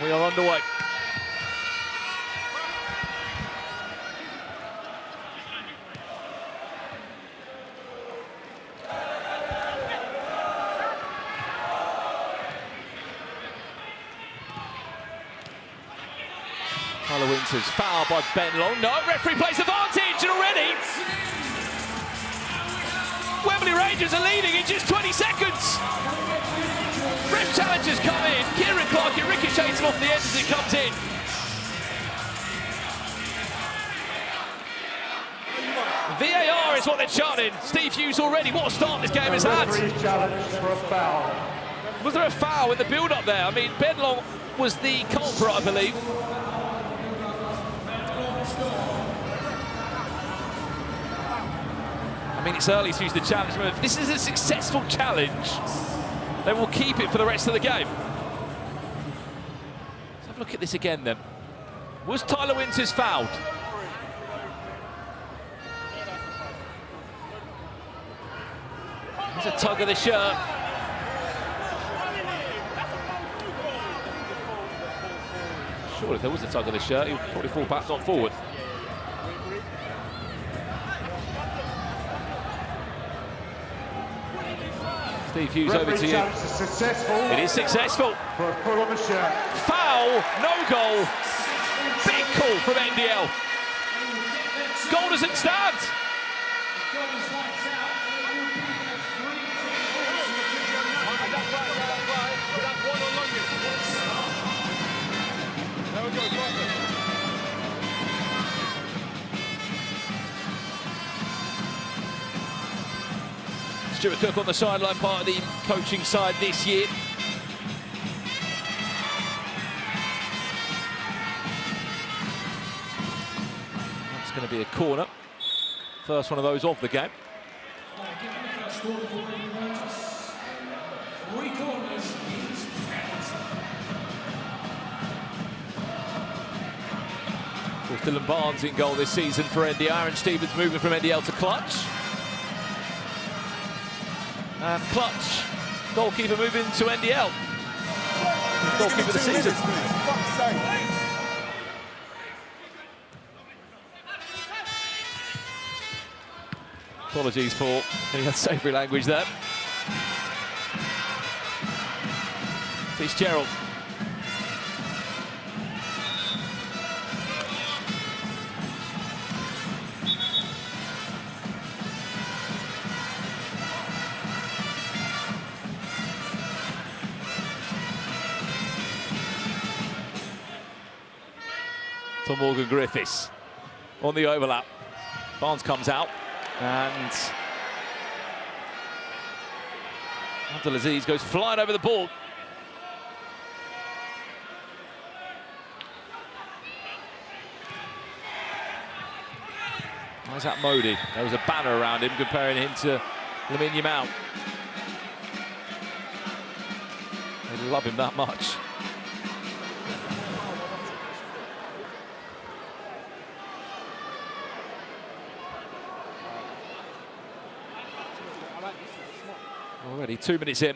we are underway. Tyler Winters fouled by Ben Long. No, referee plays advantage, and already Wembley Rangers are leading in just 20 seconds. Ref challenges come in. Kieran Clark, it ricochets him off the edge as it comes in. VAR is what they're chanting. Steve Hughes already. What a start this game has had. Challenge for a foul. Was there a foul in the build-up there? I mean, Ben Long was the culprit, I believe. I mean, it's early to use the challenge move. If this is a successful challenge, they will keep it for the rest of the game. Let's have a look at this again then. Was Tyler Winters fouled? There's a tug of the shirt. Sure, if there was a tug of the shirt, he would probably fall back, not forward. Steve Hughes over to you. It is successful. For a pull on the shirt. Foul, no goal. Big call from NDL. Goal doesn't stand. Stuart Cook on the sideline, part of the coaching side this year. That's going to be a corner. First one of those of the game. Of course, Dylan Barnes in goal this season for NDL. Aaron Stevens moving from NDL to Clutch. And Clutch, goalkeeper moving to NDL. Goalkeeper of the season. Apologies for any unsavoury language there. Fitzgerald. Tom Morgan Griffiths on the overlap. Barnes comes out and Abdulaziz goes flying over the ball. Isaac Modi. There was a banner around him comparing him to Lamine Yamal. They love him that much. Already 2 minutes in.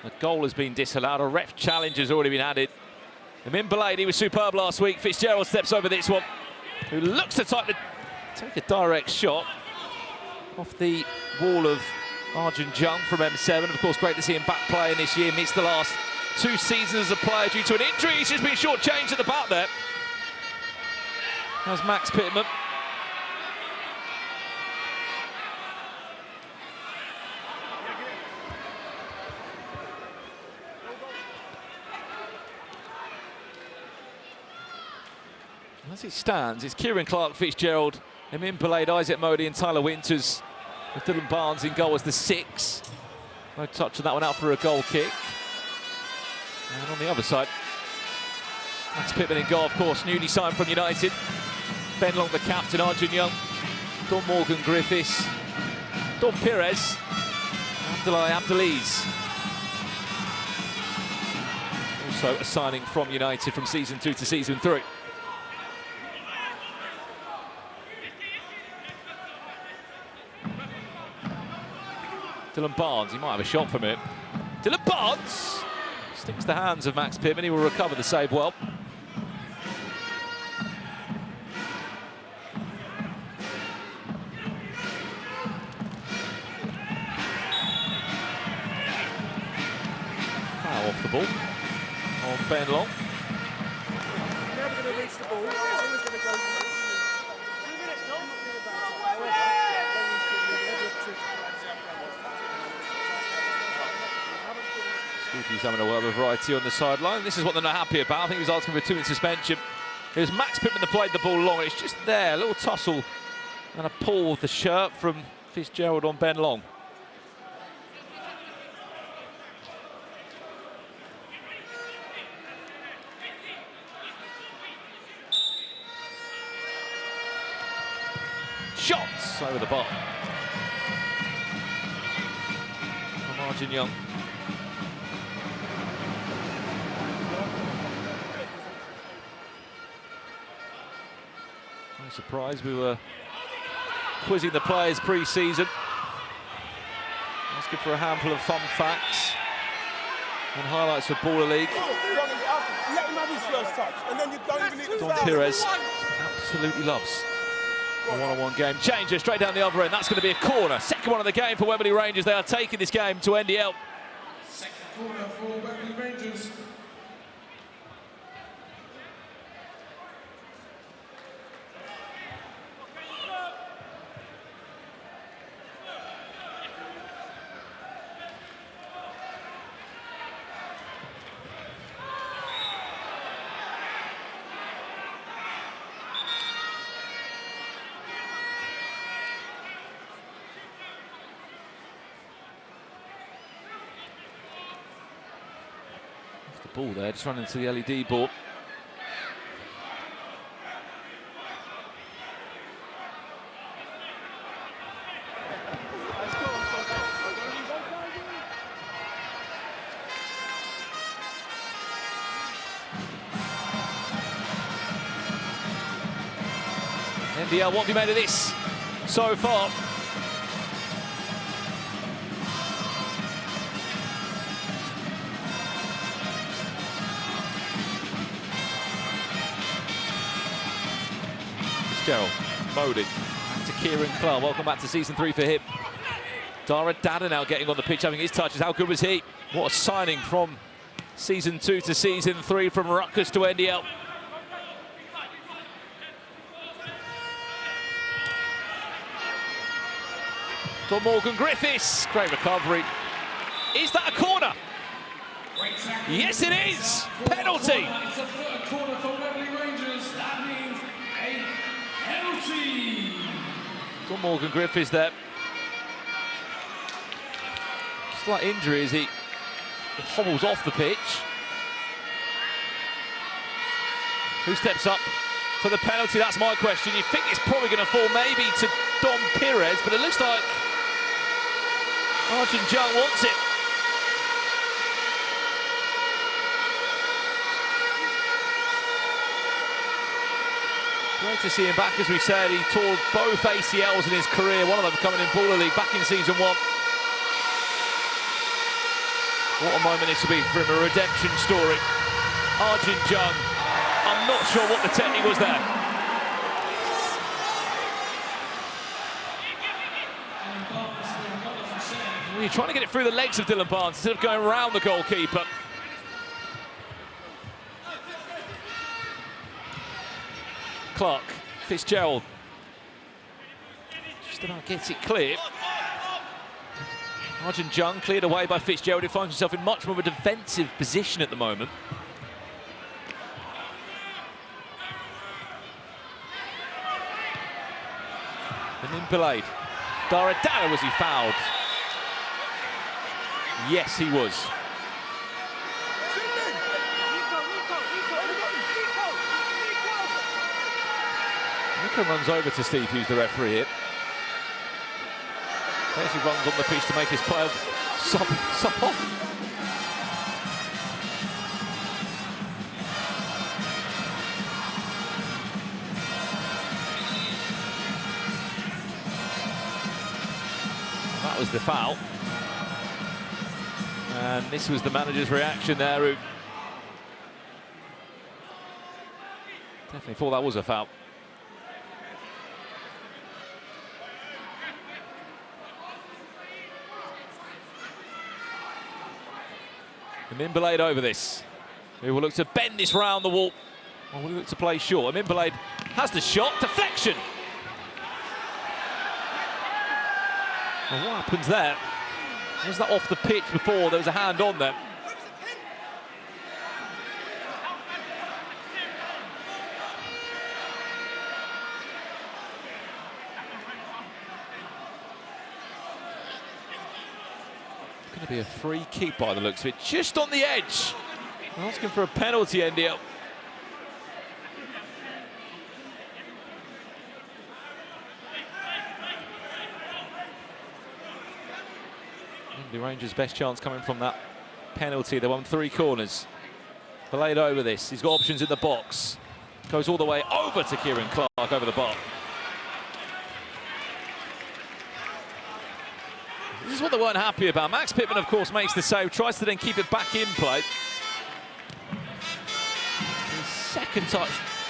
A goal has been disallowed. A ref challenge has already been added. MATCHDAY, he was superb last week. Fitzgerald steps over this one, who looks to take a direct shot off the wall of Arjun Jung from M7. Of course, great to see him back playing this year. Missed the last 2 seasons as a player due to an injury. He's just been short-changed at the back there. There's Max Pittman. As it stands, it's Kieran Clark, Fitzgerald, MATCHDAY, Isaac Modi and Tyler Winters, with Dylan Barnes in goal as the 6. No touch on that one, out for a goal kick. And on the other side, Max Pittman in goal, of course, newly signed from United. Ben Long, the captain, Arjun Young, Don Morgan Griffiths, Don Perez, Abdoulaye Abdelaziz. Also a signing from United from season 2 to season 3. Dylan Barnes, he might have a shot from it. Dylan Barnes sticks the hands of Max Pittman. He will recover the save well. Foul off the ball on Ben Long. Never going to reach the ball. It's always going to go. 2 minutes, no? He's having a well of variety on the sideline. This is what they're not happy about. I think he was asking for a 2-minute suspension. It was Max Pittman that played the ball long. It's just there, a little tussle and a pull of the shirt from Fitzgerald on Ben Long. Shots over the bar from Arjun Young. No surprise, we were quizzing the players pre-season, asking for a handful of fun facts and highlights of Baller League. Let him have his first touch, and then you don't even need the Don Pires absolutely loves a one-on-one game changer straight down the other end. That's going to be a corner. Second one of the game for Wembley Rangers. They are taking this game to NDL. Second corner for Wembley Rangers. Ball there, just running into the LED board. NDL, what have you made of this so far? Gerald, Modi, back to Kieran Clark. Welcome back to season 3 for him. Dara Dada now getting on the pitch, having his touches. How good was he? What a signing from season 2 to season 3, from Rutgers to NDL. Don Morgan Griffiths, great recovery. Is that a corner? Yes, it is. Penalty. It's a third corner for Wembley Rangers. That means a penalty. Don Morgan Griffiths there. Slight injury as he hobbles off the pitch. Who steps up for the penalty? That's my question. You think it's probably going to fall maybe to Don Pires, but it looks like Arjun Jung wants it. Great to see him back, as we said. He tore both ACLs in his career, one of them coming in Baller League back in season 1. What a moment this will be for him, a redemption story. Arjun Jung, I'm not sure what the technique was there. Well, you're trying to get it through the legs of Dylan Barnes instead of going around the goalkeeper. Clark, Fitzgerald, just about gets it clear. Arjun Jung cleared away by Fitzgerald, who finds himself in much more of a defensive position at the moment. And then Belade. Dara Dada, was he fouled? Yes, he was. Nico runs over to Steve, who's the referee here. He runs on the pitch to make his player sub off. That was the foul. And this was the manager's reaction there, who definitely thought that was a foul. MATCHDAY over this. He will look to bend this round the wall. Or will he look to play short? MATCHDAY has the shot. Deflection. Well, what happens there? Was that off the pitch before there was a hand on them? Going to be a free kick by the looks of it, just on the edge. Asking for a penalty, NDL. The Rangers' best chance coming from that penalty. They won 3 corners. MATCHDAY over this. He's got options in the box. Goes all the way over to Kieran Clark over the bar. This is what they weren't happy about. Max Pittman, of course, makes the save, tries to then keep it back in play. His second touch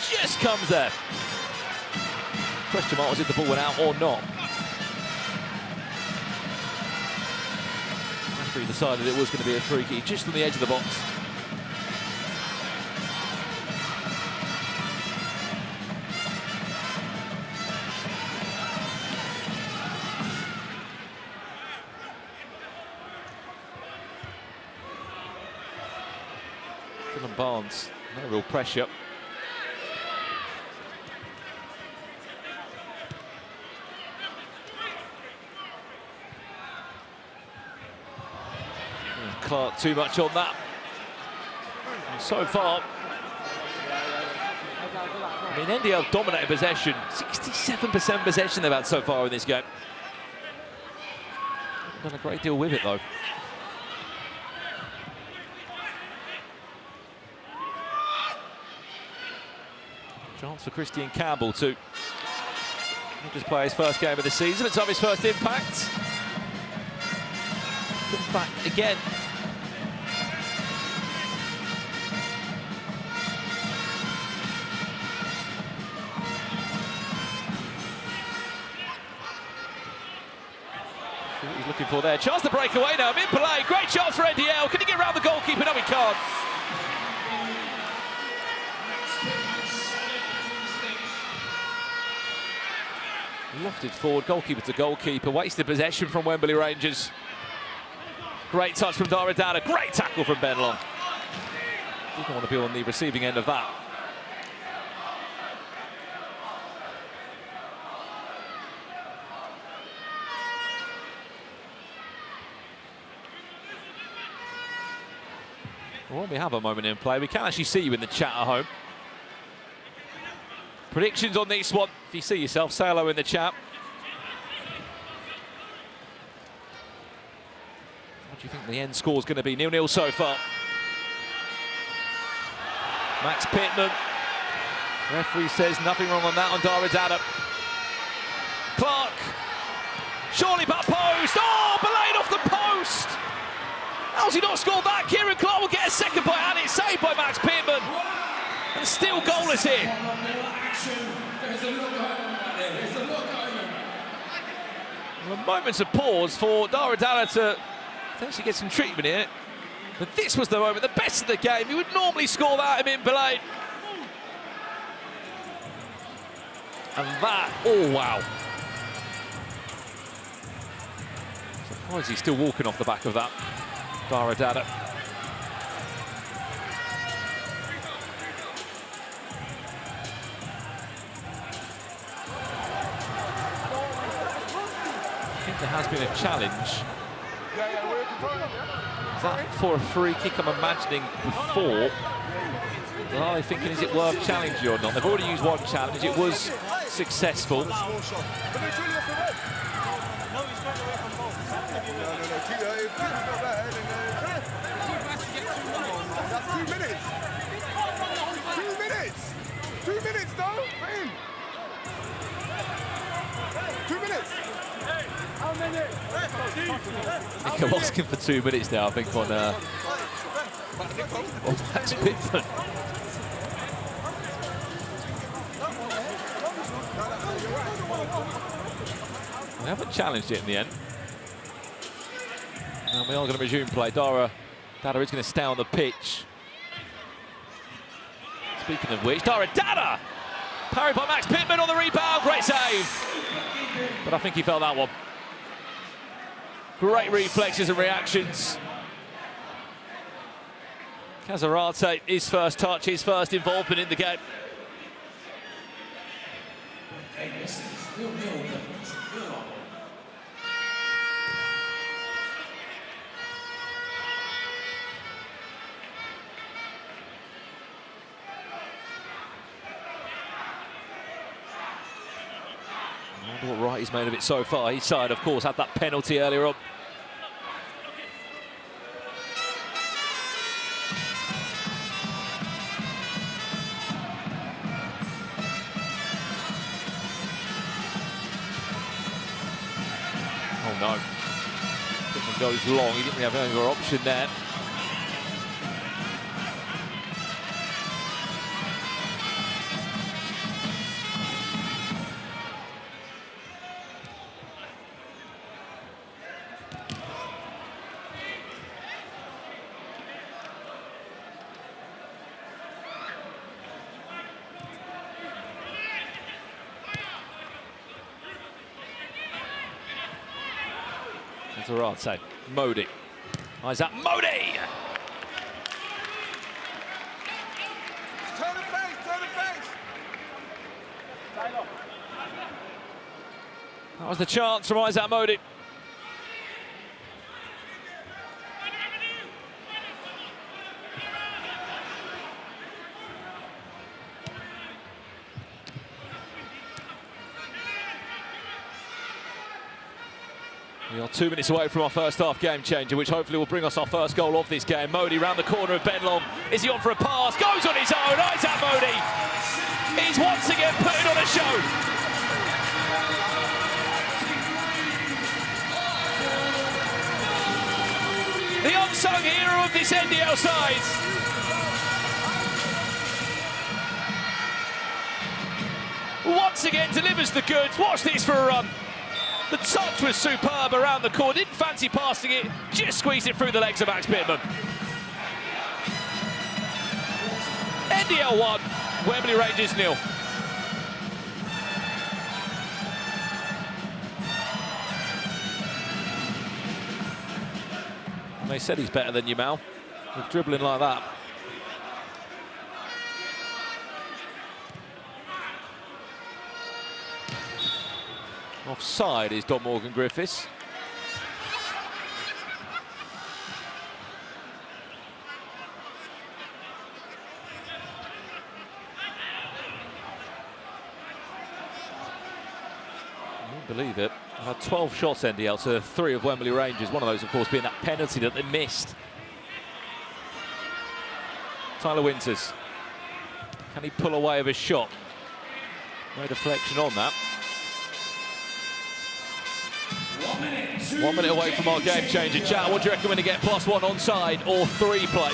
just comes there. Question mark was if the ball went out or not. Referee decided it was going to be a free kick just on the edge of the box. Barnes, no real pressure. Clark too much on that. And so far, I mean, NDL dominated possession. 67% possession they've had so far in this game. Done a great deal with it though. Chance for Christian Campbell to just play his first game of the season. It's of his first impact. Comes back again. See what he's looking for there. Chance to break away now. MATCHDAY, great chance for NDL. Can he get around the goalkeeper? No, he can't. Lofted forward, goalkeeper to goalkeeper, wasted possession from Wembley Rangers. Great touch from Dara, great tackle from Ben Long. Didn't want to be on the receiving end of that. Well, we have a moment in play. We can actually see you in the chat at home. Predictions on this one. If you see yourself, say hello in the chat. What do you think the end score is going to be? 0-0 so far. Max Pittman. Referee says nothing wrong on that on Dara. Clark. Surely back post. Oh, belayed off the post. How's he not scored that? Kieran Clark will get a second point, and it's saved by Max Pittman. And still goalless here. Well, moments of pause for Dara to potentially get some treatment here. But this was the moment, the best of the game. He would normally score that in MATCHDAY. And that, oh wow. Surprised he's still walking off the back of that. Dara. I think there has been a challenge. Is that for a free kick I'm imagining before? Are they thinking, is it worth challenging or not? They've already used one challenge. It was successful. Nico asking for 2 minutes now, I think, on Max Pittman. They haven't challenged it in the end. And we are going to resume play. Dada is going to stay on the pitch. Speaking of which, Dada! Parried by Max Pittman on the rebound. Great save. But I think he felt that one. Great reflexes and reactions. Casarate, his first touch, his first involvement in the game. I wonder what right he's made of it so far. His side, of course, had that penalty earlier on. Oh no. Pittman goes long. He didn't really have any other option there. Casarate, Modi. Isaac Modi! Turn the face! That was the chance from Isaac Modi. We are 2 minutes away from our first half game changer, which hopefully will bring us our first goal of this game. Modi round the corner of Ben Long. Is he on for a pass? Goes on his own. Isaac Modi. He's once again putting on a show. The unsung hero of this NDL side. Once again delivers the goods. Watch this for a run. The touch was superb around the corner. Didn't fancy passing it. Just squeezed it through the legs of Max Pittman. NDL 1, Wembley Rangers 0. And they said he's better than you, Mal, with dribbling like that. Offside is Don Morgan Griffiths. I won't believe it. I had 12 shots NDL to 3 of Wembley Rangers. One of those, of course, being that penalty that they missed. Tyler Winters. Can he pull away with his shot? No deflection on that. 1 minute away from our game changer. Chat, what do you reckon when you get +1 onside or 3 play?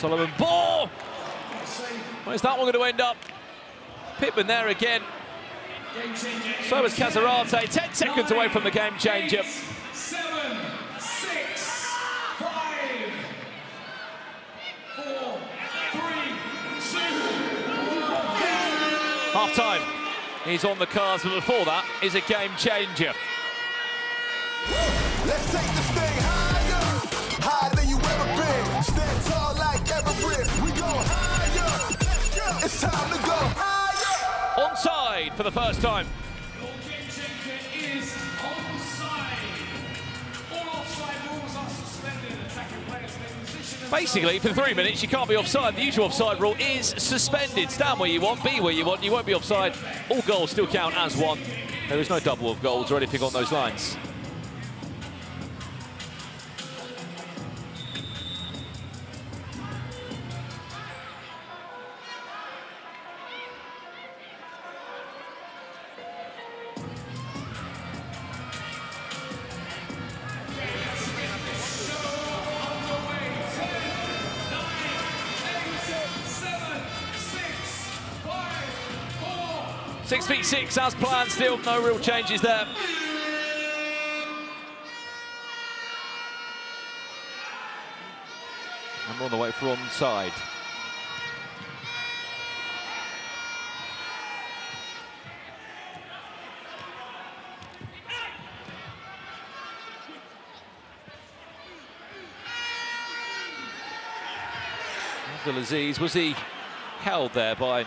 Solomon ball. Where's that one going to end up? Pittman there again. So is Casarate. 10 seconds away from the game changer. 7, 6, 5, 4, 3, 2, 1. Half time. He's on the cards, but before that is a game changer. Let's take this thing higher, higher than you ever been. Stand tall like Everest. We go higher. It's time to go higher. Onside for the first time. Your game changer Basically, for 3 minutes, you can't be offside. The usual offside rule is suspended. Stand where you want, be where you want. You won't be offside. All goals still count as one. There is no double of goals or anything on those lines. Six feet 6 as planned still, no real changes there. And we're on the way for onside. Abdulaziz, was he held there by...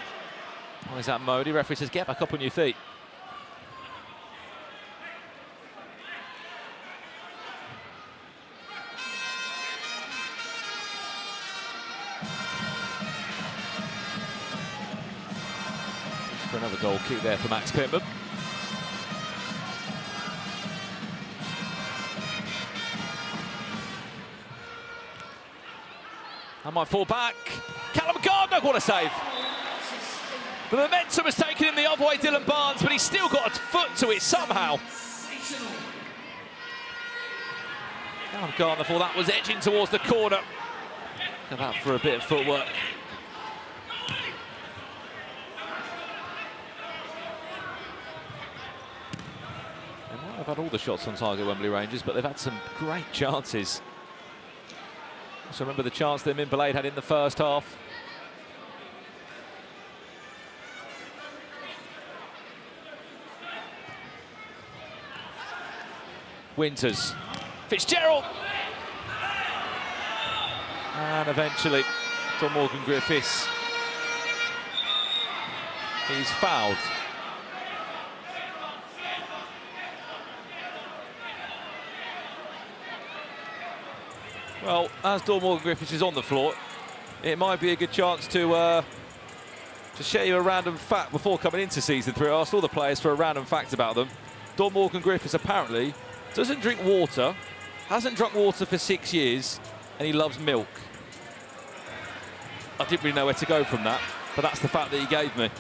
What is that, Modi? Referee says, get back up on your feet. For another goal kick there for Max Pittman. That might fall back. Callum Gardner, what a save. The momentum has taken him the other way, Dylan Barnes, but he's still got a foot to it somehow. Callum Gardner, for that was edging towards the corner. Look at that for a bit of footwork. They might have had all the shots on target, Wembley Rangers, but they've had some great chances. Also remember the chance that MATCHDAY had in the first half. Winters, Fitzgerald, and eventually Tom Morgan-Griffiths is fouled. Well, as Dawn Morgan-Griffiths is on the floor, it might be a good chance to share you a random fact before coming into season 3. I asked all the players for a random fact about them. Dawn Morgan-Griffiths apparently doesn't drink water, hasn't drunk water for 6 years, and he loves milk. I didn't really know where to go from that, but that's the fact that he gave me.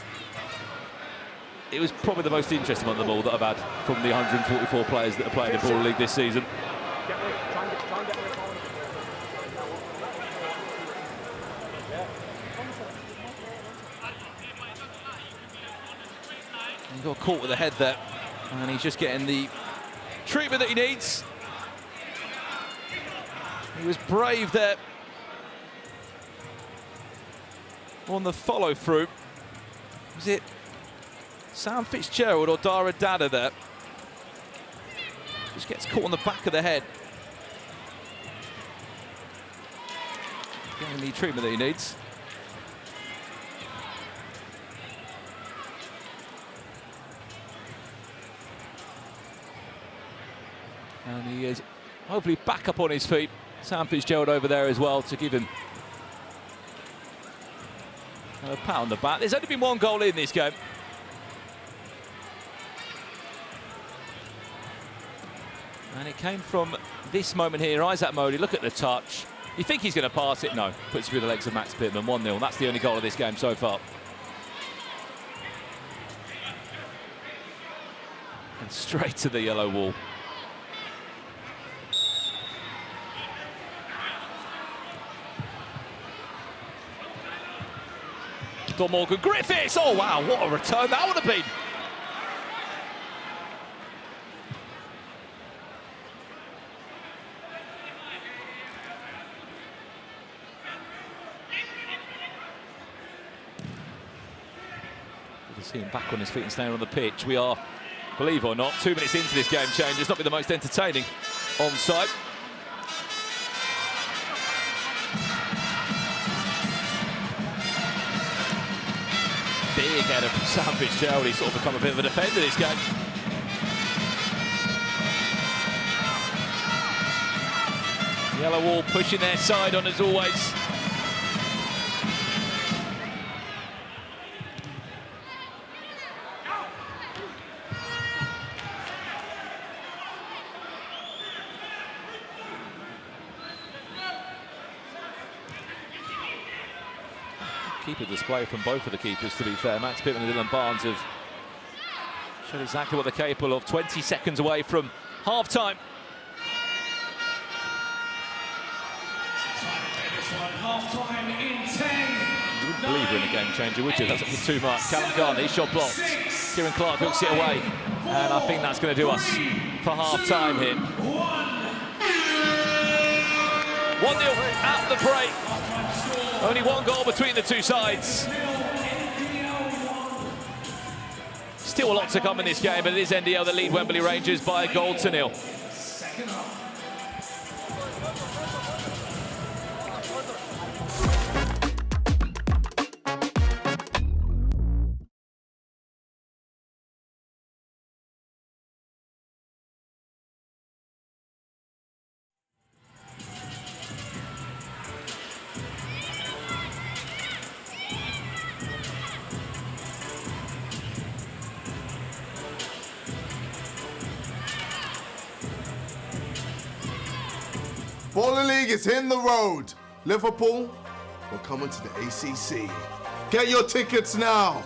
It was probably the most interesting one of them all that I've had from the 144 players that are playing in the Ball League this season. He got caught with the head there, and he's just getting the treatment that he needs. He was brave there on the follow through. Was it Sam Fitzgerald or Dara Dada there? Just gets caught on the back of the head. Getting the treatment that he needs. And he is hopefully back up on his feet. Sam Fitzgerald over there as well to give him a pat on the back. There's only been one goal in this game. And it came from this moment here. Isaac Modi, look at the touch. You think he's going to pass it? No. Puts it through the legs of Max Pittman, 1-0. That's the only goal of this game so far. And straight to the yellow wall. Dawn Morgan-Griffiths, oh wow, what a return that would have been. Good to see him back on his feet and staying on the pitch. We are, believe it or not, 2 minutes into this game change. It's not been the most entertaining onside. Big header from Sam Fitzgerald. He's sort of become a bit of a defender this game. Yellow Wall pushing their side on as always. Keeper display from both of the keepers, to be fair. Max Pittman and Dylan Barnes have shown exactly what they're capable of. 20 seconds away from half-time. Half-time in 10. You wouldn't believe we're in a game changer, would you? That's looking too much. Callum Gardner, his shot blocked. Kieran Clark hooks it away. And I think that's going to do us for half-time here. 1-0 at the break. Only one goal between the two sides. Still a lot to come in this game, but it is NDL that lead Wembley Rangers by a goal to nil. Baller League is in the road. Liverpool, we're coming to the ACC. Get your tickets now.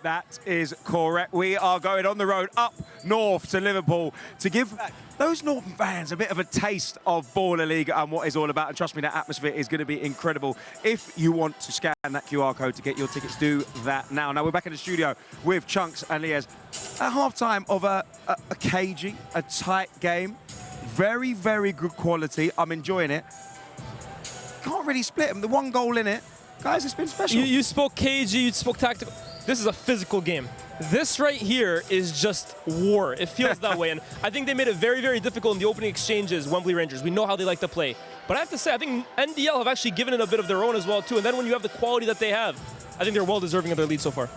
That is correct. We are going on the road up north to Liverpool to give those Northern fans a bit of a taste of Baller League and what it's all about. And trust me, that atmosphere is going to be incredible. If you want to scan that QR code to get your tickets, do that now. Now we're back in the studio with Chunks and Liez at half-time of a cagey, a tight game. Very, very good quality. I'm enjoying it. Can't really split them. The one goal in it, guys, it's been special. You spoke cagey, you spoke tactical. This is a physical game. This right here is just war. It feels that way. And I think they made it very, very difficult in the opening exchanges, Wembley Rangers. We know how they like to play. But I have to say, I think NDL have actually given it a bit of their own as well, too. And then when you have the quality that they have, I think they're well deserving of their lead so far.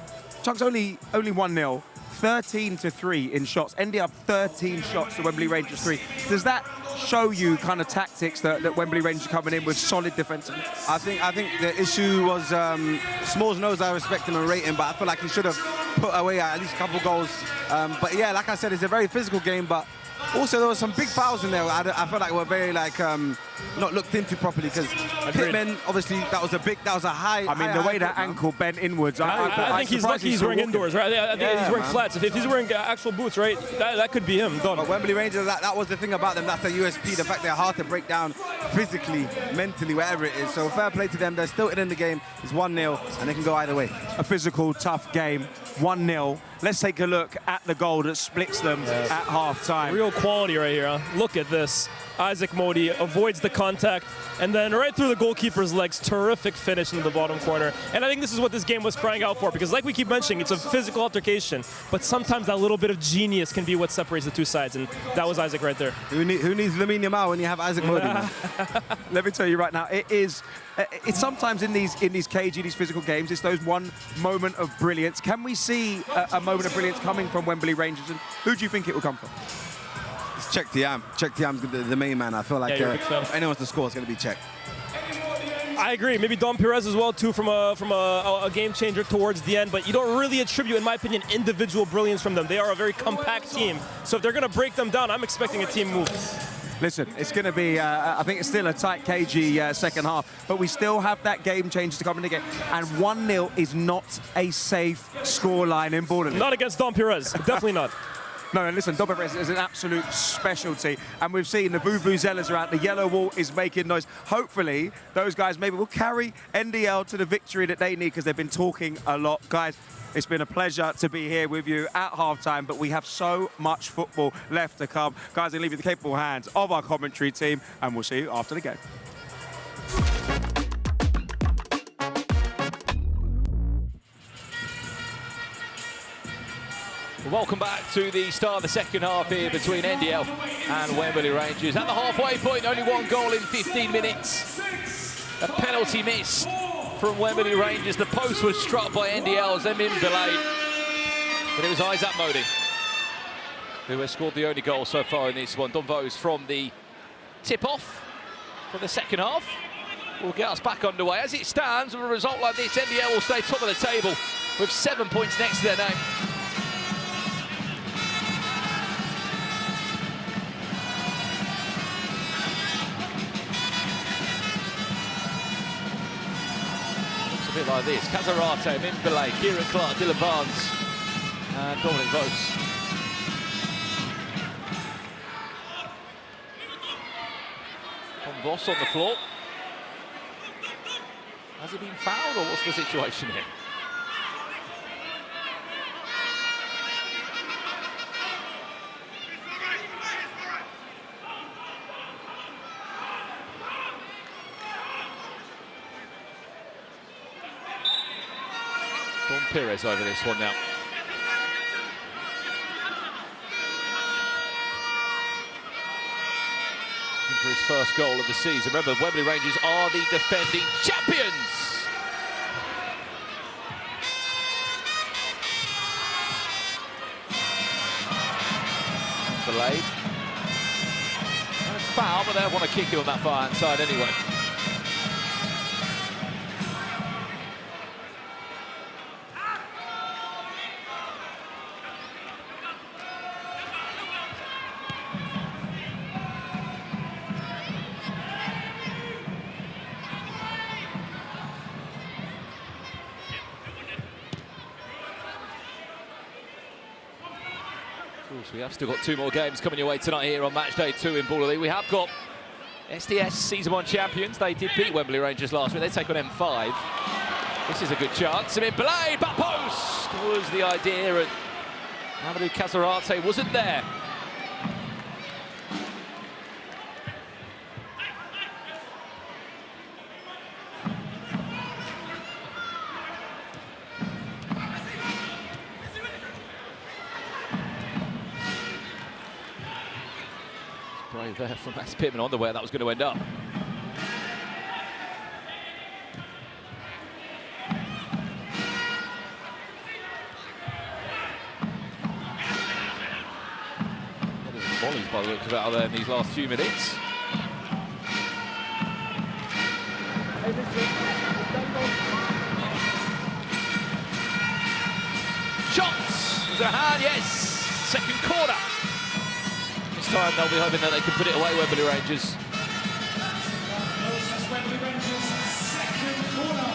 Chunks only 1-0, 13-3 in shots. NDL have 13 shots to Wembley Rangers 3. Does that show you kind of tactics that Wembley Rangers are coming in with solid defensively? I think the issue was Smalls knows I respect him and rate him, but I feel like he should have put away at least a couple goals. But yeah, like I said, it's a very physical game, but also there were some big fouls in there. I felt like were very not looked into properly, because Pittman, obviously that was a high. I mean, the way that ankle bent inwards. I think he's lucky he's wearing indoors, right? I think he's wearing flats. If he's wearing actual boots, right, that could be him. Done. But Wembley Rangers, that was the thing about them. That's the USP. The fact they're hard to break down physically, mentally, wherever it is. So fair play to them. They're still in the game. It's 1-0, and they can go either way. A physical, tough game. 1-0. Let's take a look at the goal that splits them at half-time. Real quality right here, huh? Look at this. Isaac Modi avoids the contact, and then right through the goalkeeper's legs, terrific finish into the bottom corner. And I think this is what this game was crying out for, because like we keep mentioning, it's a physical altercation, but sometimes that little bit of genius can be what separates the two sides, and that was Isaac right there. Who needs Lamine Yamal when you have Isaac Modi? Let me tell you right now, it's sometimes in these cagey, these physical games, it's those one moment of brilliance. Can we see a moment of brilliance coming from Wembley Rangers, and who do you think it will come from? It's Check Thiam. Check Thiam's the main man. I feel like if anyone's to score, it's going to be Check. I agree. Maybe Dom Perez as well, too, from a game changer towards the end. But you don't really attribute, in my opinion, individual brilliance from them. They are a very compact team. So if they're going to break them down, I'm expecting a team move. Listen, it's going to be, I think it's still a tight, cagey second half, but we still have that game changer to come in again. And 1-0 is not a safe scoreline in Baller League. Not against Dom Perez. Definitely not. No, and listen, Dom Perez is an absolute specialty, and we've seen the vuvuzelas around. The yellow wall is making noise. Hopefully, those guys maybe will carry NDL to the victory that they need, because they've been talking a lot. Guys, it's been a pleasure to be here with you at halftime, but we have so much football left to come. Guys, I leave you the capable hands of our commentary team, and we'll see you after the game. Welcome back to the start of the second half here between NDL and Wembley Rangers. At the halfway point, only one goal in 15 minutes. A penalty missed from Wembley Rangers. The post was struck by NDL's MATCHDAY, but it was Isaac Modi who has scored the only goal so far in this one. Don Vos from the tip-off for the second half will get us back underway. As it stands, with a result like this, NDL will stay top of the table with 7 points next to their name. Looks a bit like this. Casarate, MATCHDAY, Kieran Clark, Dylan Barnes and Dominic Vos. Vos on the floor. Has he been fouled, or what's the situation here? Don Pires over this one now. For his first goal of the season. Remember, Wembley Rangers are the defending champions. Delayed. No foul, but they want to kick him on that far hand side anyway. We have still got 2 more games coming your way tonight here on Matchday 2 in Baller League. We have got SDS Season 1 champions. They did beat Wembley Rangers last week. They take on M5. This is a good chance. MATCHDAY, back post was the idea, and Amadou Casarate wasn't there. Brave there from Max Pittman on the way that was going to end up. There's some volleys by the looks of it out there in these last few minutes. Shots! Is there a hand? Yes! Second corner. Time they'll be hoping that they can put it away, Wembley Rangers. Wembley Rangers second corner.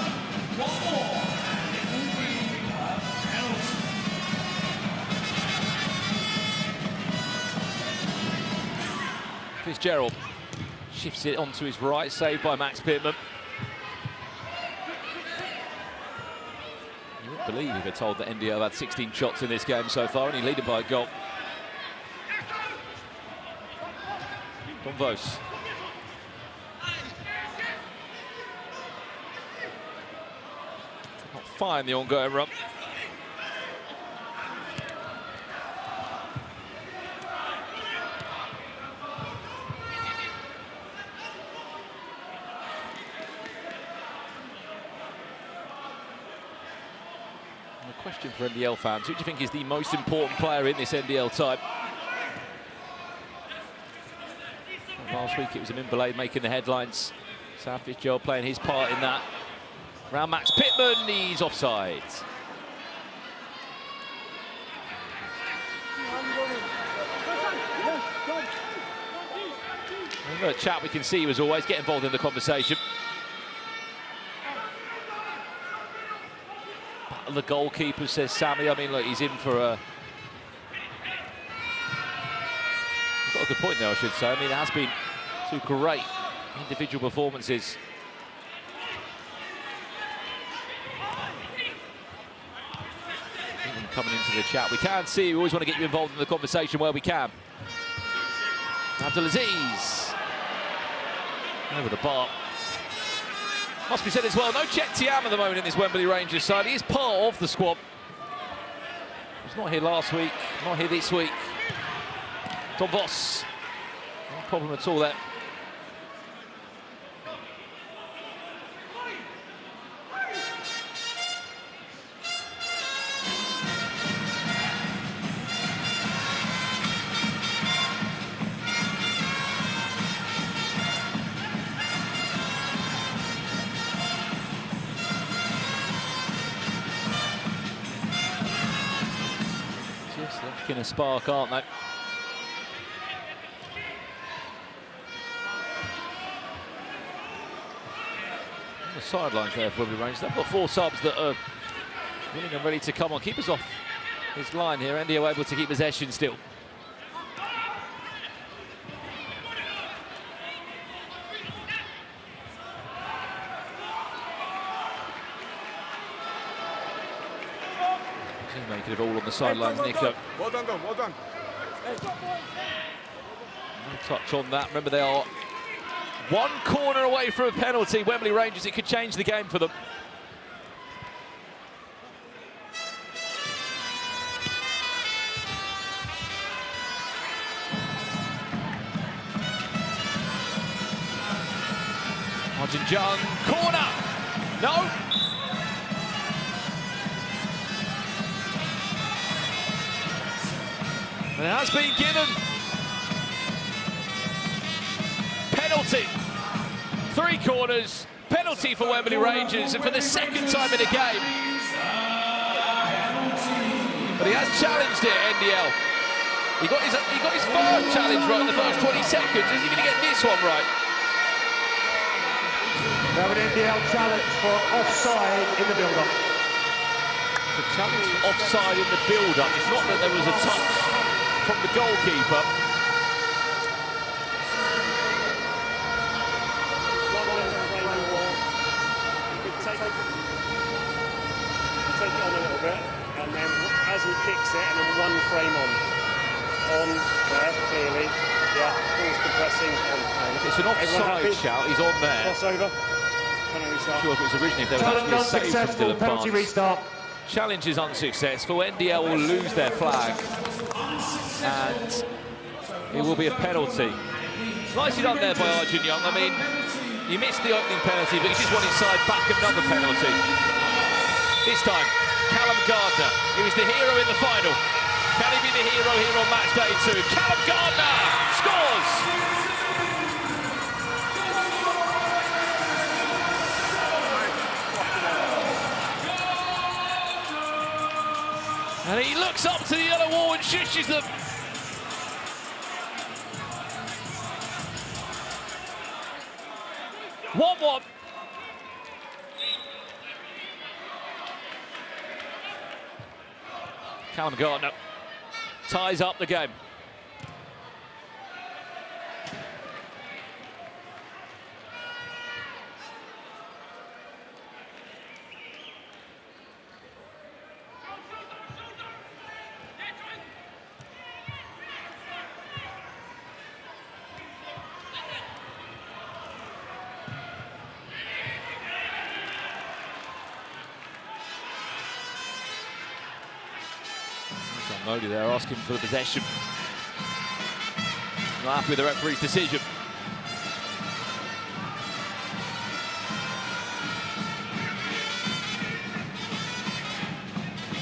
One more, and it will be a penalty. Fitzgerald shifts it onto his right, saved by Max Pittman. You wouldn't believe if they're told that NDL had 16 shots in this game so far, and he leading by a goal. Don Vos. Not fine the ongoing run. And a question for NDL fans: who do you think is the most important player in this NDL type? Last week it was MATCHDAY making the headlines. Sam Fitzgerald playing his part in that. Round Max Pittman, he's offside. The chat we can see was always get involved in the conversation. Battle the goalkeeper, says Sammy. I mean, look, he's in for a... Got a good point there, I should say. I mean, it has been 2 great individual performances. Even coming into the chat, we can see, we always want to get you involved in the conversation where we can. Abdulaziz over the bar. Must be said as well, no Chet Tiam at the moment in this Wembley Rangers side. He is part of the squad. He was not here last week, not here this week. Don Vos, no problem at all there. making a spark, aren't they? On the sidelines there for Wembley Rangers. They've got 4 subs that are willing and ready to come on. Keep us off his line here. NDL able to keep possession still. Making it all on the sidelines, Nico. Well done, well done. No touch on that. Remember, they are 1 corner away from a penalty. Wembley Rangers, it could change the game for them. Arjun Jung, corner! No! It has been given. Penalty. 3 corners. Penalty for Wembley Rangers, and for the 2nd time in a game. But he has challenged it, NDL. He got his first challenge right in the first 20 seconds. Is he going to get this one right? We have an NDL challenge for offside in the build-up. The challenge for offside in the build-up. It's not that there was a touch from the goalkeeper. Take it on a little bit, and then as he kicks it, and then 1 frame on there, clearly. Yeah, ball's compressing on. If it's an offside shout, he's on there. Crossover. Penalty start. I'm sure if it was originally, if there was actually a save from Dylan penalty Barnes. restart. Challenge is unsuccessful. NDL will lose their flag, and it will be a penalty. Nicely done there by Arjun Young. I mean, you missed the opening penalty, but you just wanted side back another penalty. This time, Callum Gardner. He was the hero in the final. Can he be the hero here on match day 2? Callum Gardner scores! And he looks up to the yellow wall and shushes them. One. Callum Gardner ties up the game. Modi there asking for the possession. Not happy with the referee's decision.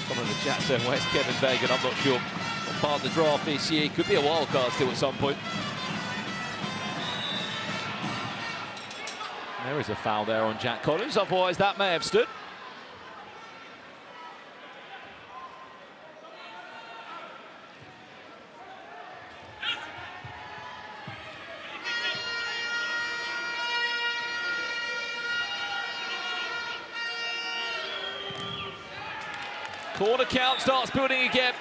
One of the Jackson West, Kevin Vagan, I'm not sure. Not part of the draft this year. Could be a wild card still at some point. There is a foul there on Jack Collins, otherwise that may have stood. Corner count starts building again.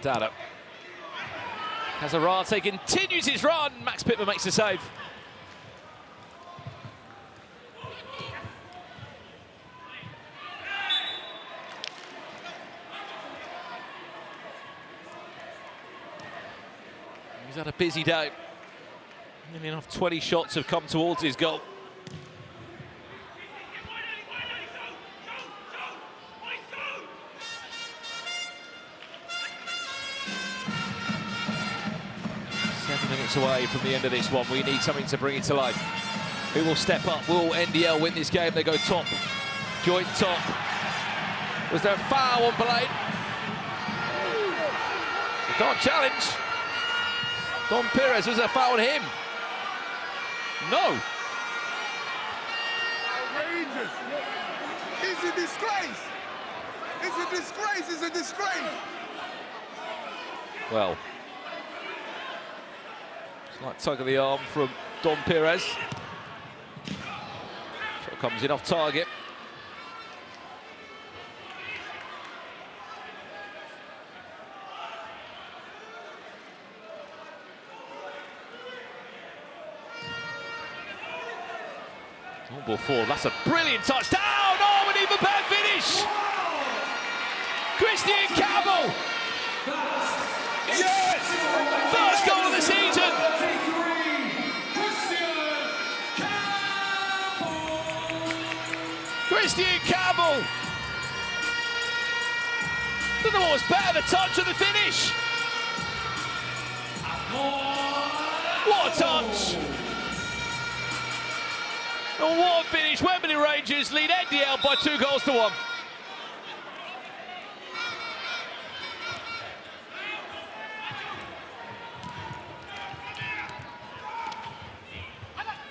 Dada. Hazarate continues his run. Max Pittman makes the save. He's had a busy day. Nearly enough 20 shots have come towards his goal. Minutes away from the end of this one. We need something to bring it to life. Who will step up? Will NDL win this game? They go top, joint top. Was there a foul on Blade? They can't challenge. Don Perez, was there a foul on him? No. Outrageous. It's a disgrace. It's a disgrace. It's a disgrace. Well, it's like tug of the arm from Don Perez. Shot comes in off target. Oh, ball forward. That's a brilliant touchdown. Oh, an even better finish. Christian Campbell. Yes! First goal of the season. Christian Campbell. Don't know what was better, the touch or the finish. What a touch. And what a finish. Wembley Rangers lead NDL by 2-1.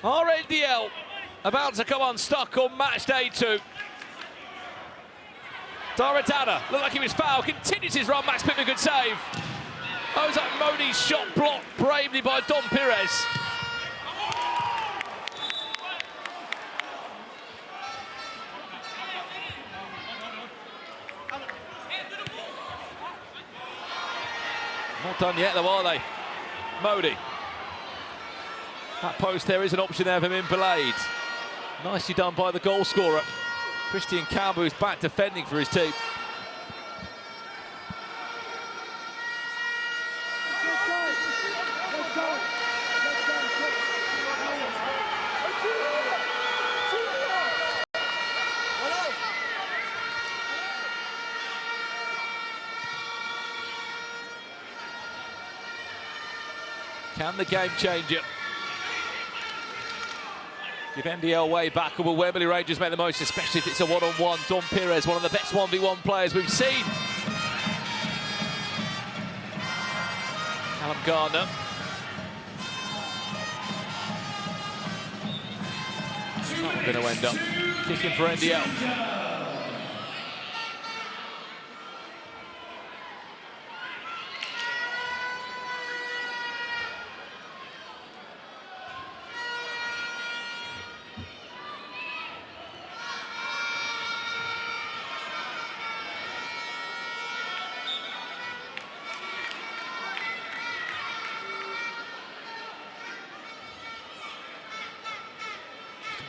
Our NDL about to come unstuck on match day 2. Daradana looked like he was fouled, continues his run. Max Pittman, good save. Ozak Modi's shot blocked bravely by Don Perez. Not done yet though, are they? Modi. That post there is an option there for MATCHDAY. Nicely done by the goal scorer. Christian Campbell, who's back defending for his team. Can the game change it? Give NDL way back, or will Wembley Rangers make the most, especially if it's a one-on-one? Don Perez, one of the best 1v1 players we've seen. Callum Gardner. Not going to end up kicking for NDL.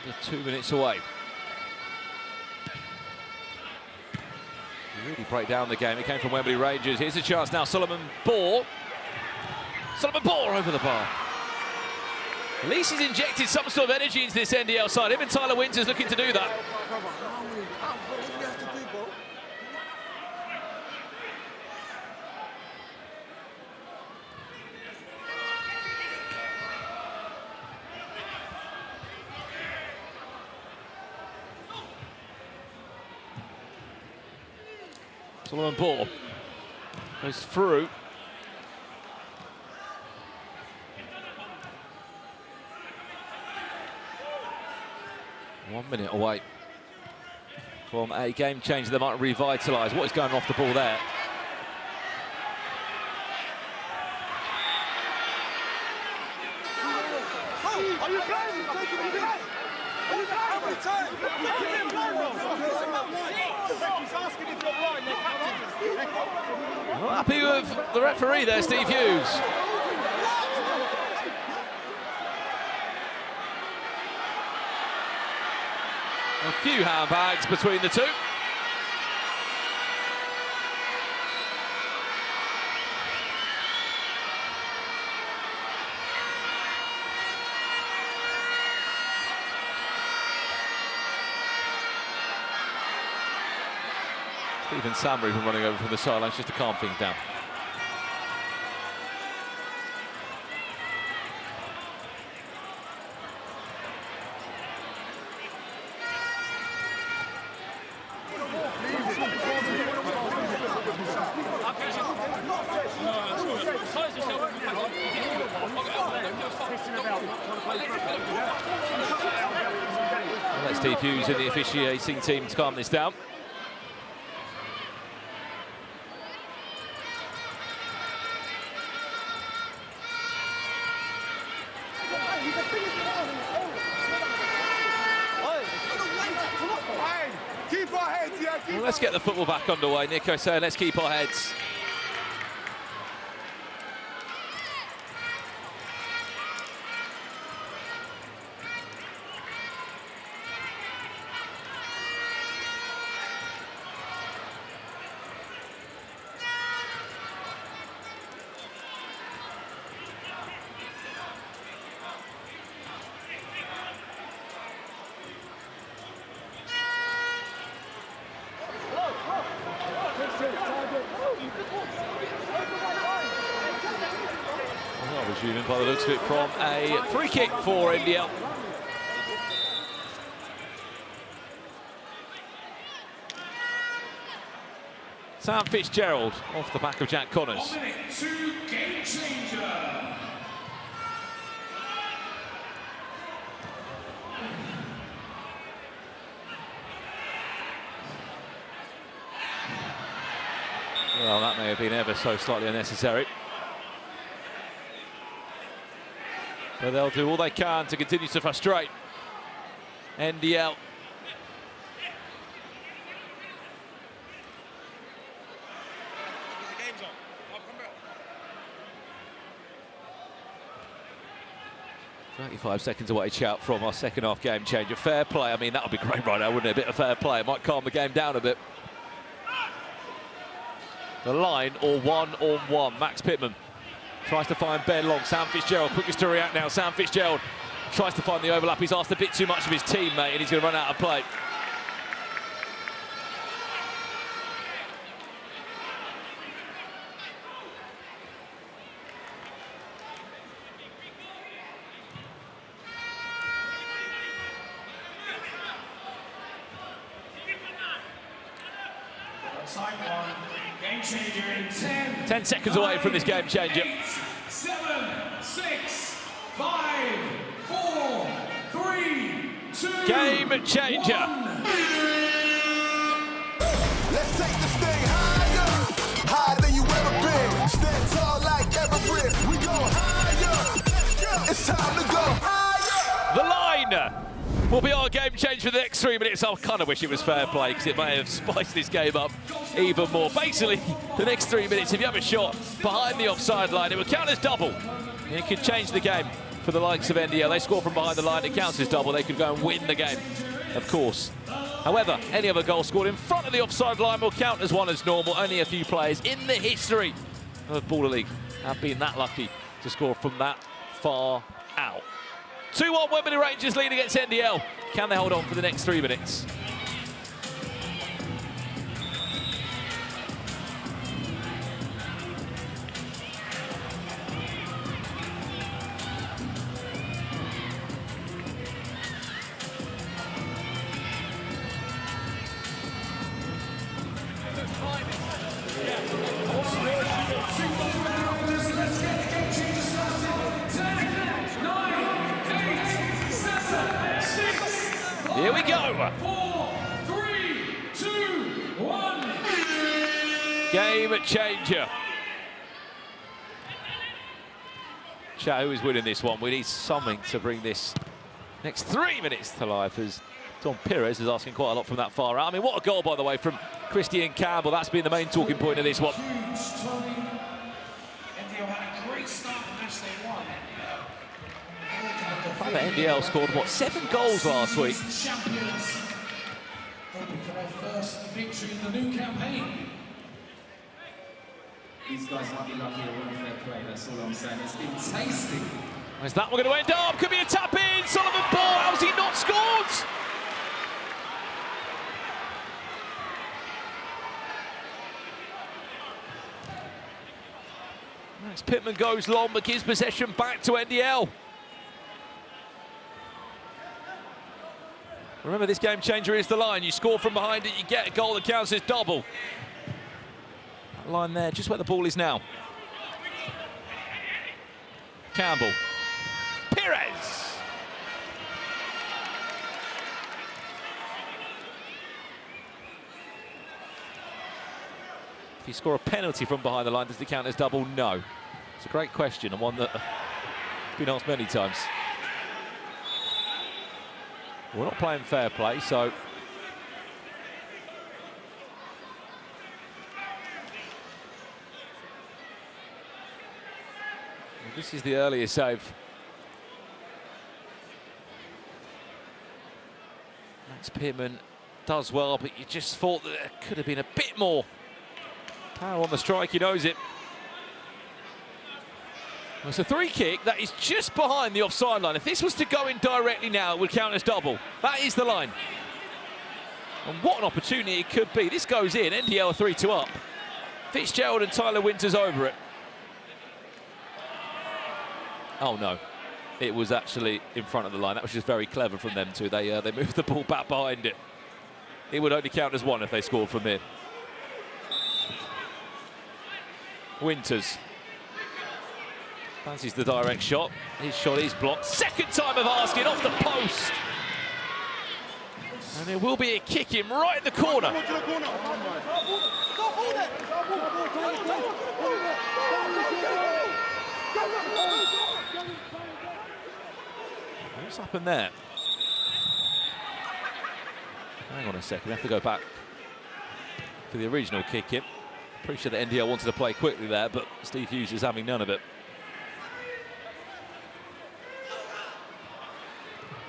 Under 2 minutes away. Really break down the game. It came from Wembley Rangers. Here's a chance now. Solomon Bohr. Solomon Bohr over the bar. At least he's injected some sort of energy into this NDL side. Him and Tyler Winters looking to do that. Solomon Bohr goes through. One minute away from a game change that might revitalise. What is going off the ball there? Are you blind? Not happy with the referee there, Steve Hughes. A few handbags between the two. Stephen Sambury been running over from the sidelines just to calm things down. Steve Hughes and the officiating team to calm this down. Well, let's get the football back underway. Nico saying, let's keep our heads. Resuming by the looks of it from a free kick for NDL. Sam Fitzgerald off the back of Jack Connors. 1 minute to game changer. Well, that may have been ever so slightly unnecessary. But they'll do all they can to continue to frustrate NDL. "35 seconds away," shout from our second half game changer. Fair play. I mean, that would be great right now, wouldn't it? A bit of fair play. It might calm the game down a bit. The line or one-on-one. Max Pittman tries to find Ben Long. Sam Fitzgerald, quickest to react now. Sam Fitzgerald tries to find the overlap. He's asked a bit too much of his teammate and he's going to run out of play. Side one, game changer in 10. 10 seconds away from this game changer. 8, 7, 6, 5, 4, 3, 2, Game changer. 1. Let's take this thing higher, higher than you ever been. Stand tall like Everest. We go higher. It's time to go higher. The line will be our game change for the next 3 minutes. I kind of wish it was fair play because it may have spiced this game up even more. Basically, the next 3 minutes, if you have a shot behind the offside line, it will count as double. It could change the game for the likes of NDL. They score from behind the line, it counts as double. They could go and win the game, of course. However, any other goal scored in front of the offside line will count as one as normal. Only a few players in the history of Baller League have been that lucky to score from that far out. 2-1 Wembley Rangers lead against NDL. Can they hold on for the next 3 minutes? Here we go. 4, 3, 2, 1. Game changer. Chat, who is winning this one? We need something to bring this next 3 minutes to life, as Tom Pires is asking quite a lot from that far out. I mean, what a goal, by the way, from Christian Campbell. That's been the main talking point of this one. Huge, Tony. NDL had a great start to match day 1. I think that NDL scored, what, 7 goals last week? Champions. Hoping for their first victory in the new campaign. These guys might be lucky to win fair play, that's all I'm saying. It's been tasty. Is that one going to end up? Could be a tap in. Solomon Ball, how's he not scored? Max Pittman goes long, but gives possession back to NDL. Remember, this game changer is the line. You score from behind it, you get a goal that counts as double. That line there, just where the ball is now. Campbell. Pires. you score a penalty from behind the line, does it count as double? No. It's a great question, and one that has been asked many times. We're not playing fair play, so... This is the earliest save. Max Pierman does well, but you just thought that there could have been a bit more power on the strike. He knows it. Well, it's a free kick that is just behind the offside line. If this was to go in directly now, it would count as double. That is the line. And what an opportunity it could be. This goes in, NDL 3-2 up. Fitzgerald and Tyler Winters over it. Oh no, it was actually in front of the line. That was just very clever from them two. They moved the ball back behind it. It would only count as one if they scored from here. Winters fancies the direct shot. His shot is blocked. Second time of asking, off the post. And there will be a kick in right in the corner. What's happened there? Hang on a second, we have to go back for the original kick in. Pretty sure that NDL wanted to play quickly there, but Steve Hughes is having none of it.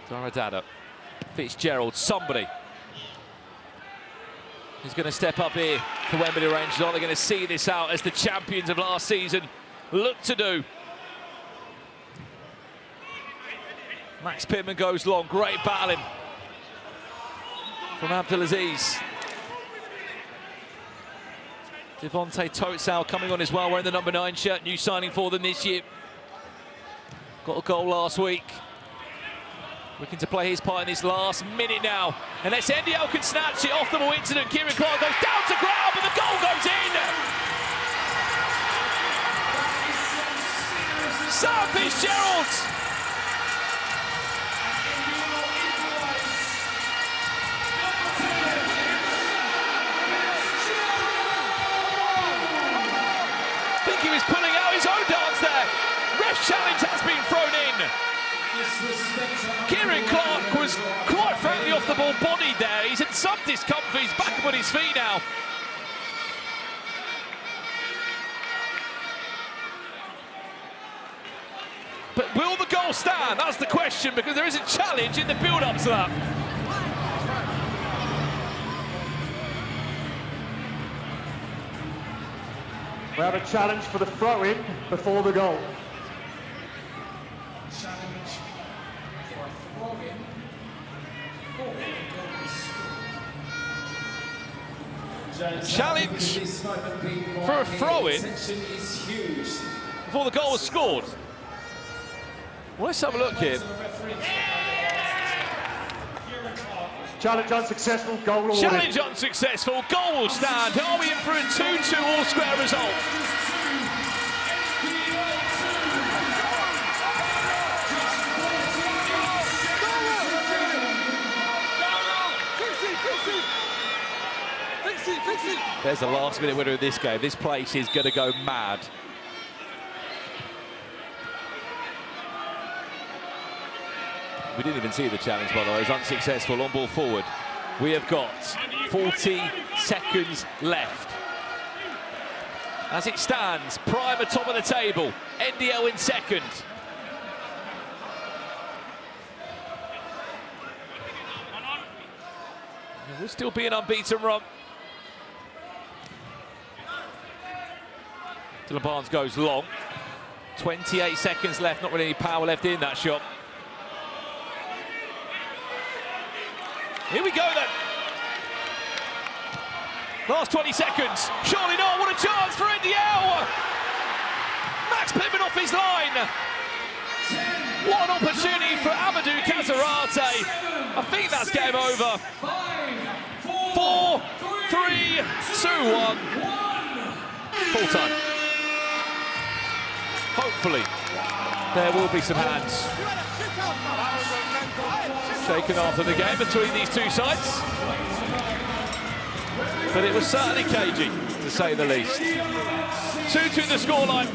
Daradada, Fitzgerald, somebody who's going to step up here for Wembley Rangers. Are they going to see this out as the champions of last season look to do? Max Pittman goes long, great battling from Abdelaziz. Devontae Totsal coming on as well, wearing the number 9 shirt, new signing for them this year. Got a goal last week. Looking to play his part in this last minute now. Unless NDL can snatch it off the ball incident, Kieran Clark goes down to ground, but the goal goes in! Sam Fitzgerald! He was pulling out his own dance there. Ref challenge has been thrown in. Kieran Clark was quite frankly off the ball bodied there. He's in some discomfort. He's back up on his feet now. But will the goal stand? That's the question, because there is a challenge in the build-up to that. We have a challenge for the throw-in before the goal. Challenge for throwing. Challenge for a throw-in before the goal was scored. Well, let's have a look here. Challenge unsuccessful, goal awarded. Challenge unsuccessful, goal will stand. Are we in for a 2-2 all-square result? There's the last-minute winner of this game. This place is going to go mad. We didn't even see the challenge, by the way. It was unsuccessful, on ball forward. We have got 40 seconds left. As it stands, Prime atop of the table, NDL in second. There will still be an unbeaten run. Dylan Barnes goes long. 28 seconds left, not really any power left in that shot. Here we go then. Last 20 seconds. Surely not. What a chance for NDL. Max Pittman off his line. What an opportunity for Amadou Casarate. I think that's game over. 4, 3, 2, 1. Full time. Hopefully, there will be some hands shaken after the game between these two sides. but it was certainly cagey, to say the least. 2-2 the scoreline.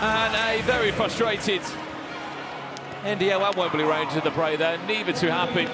And a very frustrated NDL and Wembley Rangers at the break there, neither too happy.